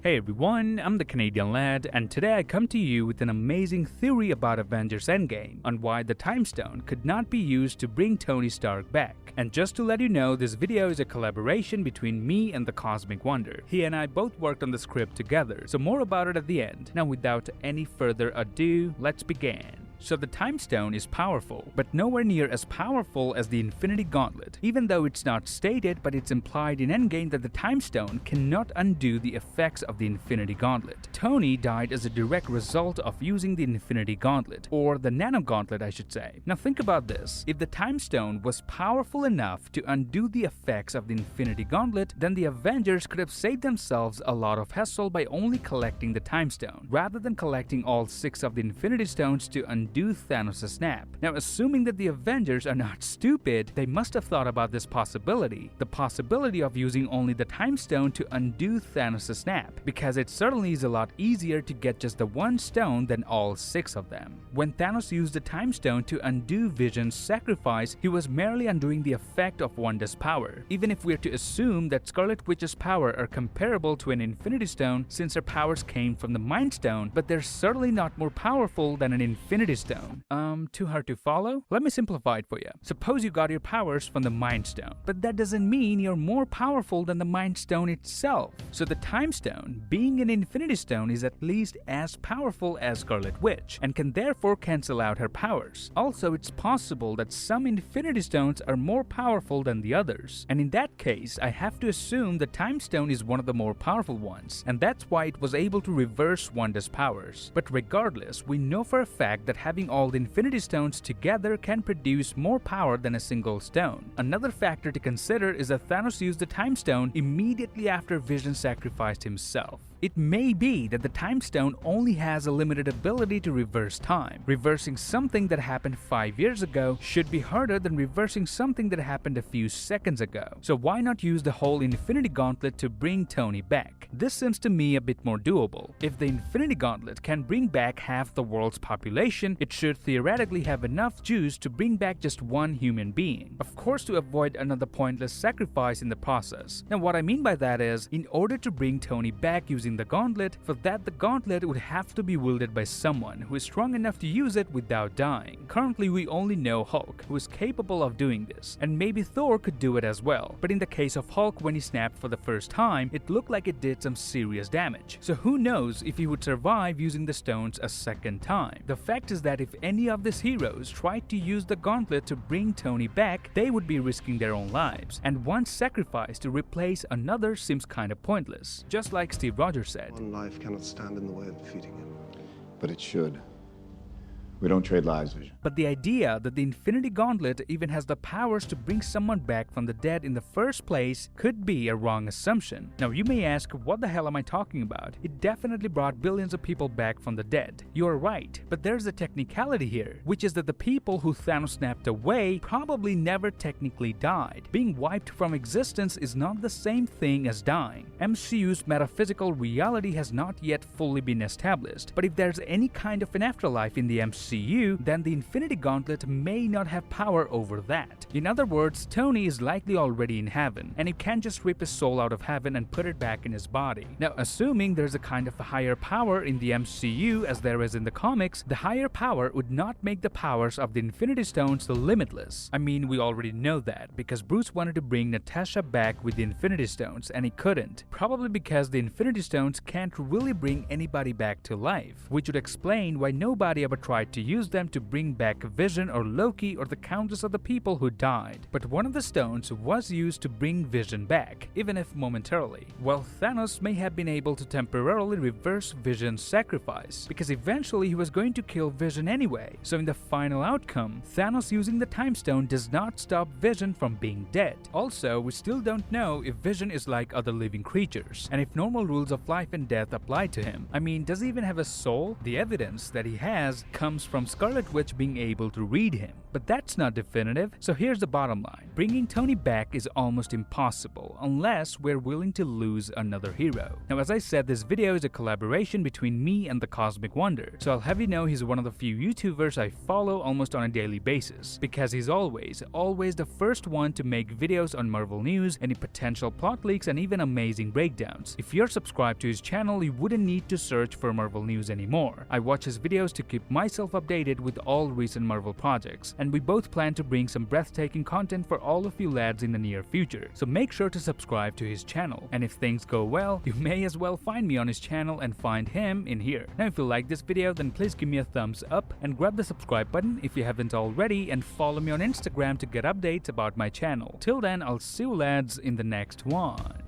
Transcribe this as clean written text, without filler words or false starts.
Hey everyone, I'm the Canadian lad, and today I come to you with an amazing theory about Avengers Endgame on why the Time Stone could not be used to bring Tony Stark back. And just to let you know, this video is a collaboration between me and the Cosmic Wonder. He and I both worked on the script together, so more about it at the end. Now without any further ado, let's begin. So the Time Stone is powerful, but nowhere near as powerful as the Infinity Gauntlet, even though it's not stated but it's implied in Endgame that the Time Stone cannot undo the effects of the Infinity Gauntlet. Tony died as a direct result of using the Infinity Gauntlet, or the Nano Gauntlet I should say. Now think about this, if the Time Stone was powerful enough to undo the effects of the Infinity Gauntlet, then the Avengers could have saved themselves a lot of hassle by only collecting the Time Stone, rather than collecting all 6 of the Infinity Stones to undo Thanos' snap. Now assuming that the Avengers are not stupid, they must have thought about this possibility, the possibility of using only the Time Stone to undo Thanos' snap, because it certainly is a lot easier to get just the one stone than all 6 of them. When Thanos used the Time Stone to undo Vision's sacrifice, he was merely undoing the effect of Wanda's power. Even if we're to assume that Scarlet Witch's power are comparable to an Infinity Stone since her powers came from the Mind Stone, but they're certainly not more powerful than an Infinity Stone. Too hard to follow? Let me simplify it for you. Suppose you got your powers from the Mind Stone, but that doesn't mean you're more powerful than the Mind Stone itself. So the Time Stone, being an Infinity Stone, is at least as powerful as Scarlet Witch, and can therefore cancel out her powers. Also, it's possible that some Infinity Stones are more powerful than the others, and in that case, I have to assume the Time Stone is one of the more powerful ones, and that's why it was able to reverse Wanda's powers. But regardless, we know for a fact that having all the Infinity Stones together can produce more power than a single stone. Another factor to consider is that Thanos used the Time Stone immediately after Vision sacrificed himself. It may be that the Time Stone only has a limited ability to reverse time. Reversing something that happened 5 years ago should be harder than reversing something that happened a few seconds ago. So why not use the whole Infinity Gauntlet to bring Tony back? This seems to me a bit more doable. If the Infinity Gauntlet can bring back half the world's population, it should theoretically have enough juice to bring back just one human being. Of course, to avoid another pointless sacrifice in the process. Now what I mean by that is, in order to bring Tony back using the gauntlet, for that the gauntlet would have to be wielded by someone who is strong enough to use it without dying. Currently we only know Hulk, who is capable of doing this, and maybe Thor could do it as well. But in the case of Hulk, when he snapped for the first time, it looked like it did some serious damage. So who knows if he would survive using the stones a second time. The fact is that if any of these heroes tried to use the gauntlet to bring Tony back, they would be risking their own lives, and one sacrifice to replace another seems kinda pointless. Just like Steve Rogers said, "One life cannot stand in the way of defeating him." But it should. We don't trade lives, Vision. But the idea that the Infinity Gauntlet even has the powers to bring someone back from the dead in the first place could be a wrong assumption. Now you may ask, what the hell am I talking about? It definitely brought billions of people back from the dead. You're right, but there's a technicality here, which is that the people who Thanos snapped away probably never technically died. Being wiped from existence is not the same thing as dying. MCU's metaphysical reality has not yet fully been established, but if there's any kind of an afterlife in the MCU, then the Infinity Gauntlet may not have power over that. In other words, Tony is likely already in heaven, and he can't just rip his soul out of heaven and put it back in his body. Now, assuming there's a kind of a higher power in the MCU as there is in the comics, the higher power would not make the powers of the Infinity Stones limitless. I mean, we already know that, because Bruce wanted to bring Natasha back with the Infinity Stones, and he couldn't. Probably because the Infinity Stones can't really bring anybody back to life, which would explain why nobody ever tried to use them to bring back Vision or Loki or the countless other people who died. But one of the stones was used to bring Vision back, even if momentarily. While Thanos may have been able to temporarily reverse Vision's sacrifice, because eventually he was going to kill Vision anyway. So in the final outcome, Thanos using the Time Stone does not stop Vision from being dead. Also, we still don't know if Vision is like other living creatures, and if normal rules of life and death apply to him. I mean, does he even have a soul? The evidence that he has comes comes from Scarlet Witch being able to read him. But that's not definitive, so here's the bottom line. Bringing Tony back is almost impossible unless we're willing to lose another hero. Now, as I said, this video is a collaboration between me and the Cosmic Wonder, so I'll have you know he's one of the few YouTubers I follow almost on a daily basis, because he's always the first one to make videos on Marvel news, any potential plot leaks, and even amazing breakdowns. If you're subscribed to his channel, you wouldn't need to search for Marvel news anymore. I watch his videos to keep myself updated with all recent Marvel projects, and we both plan to bring some breathtaking content for all of you lads in the near future, so make sure to subscribe to his channel. And if things go well, you may as well find me on his channel and find him in here. Now, if you like this video, then please give me a thumbs up and grab the subscribe button if you haven't already, and follow me on Instagram to get updates about my channel. Till then, I'll see you lads in the next one.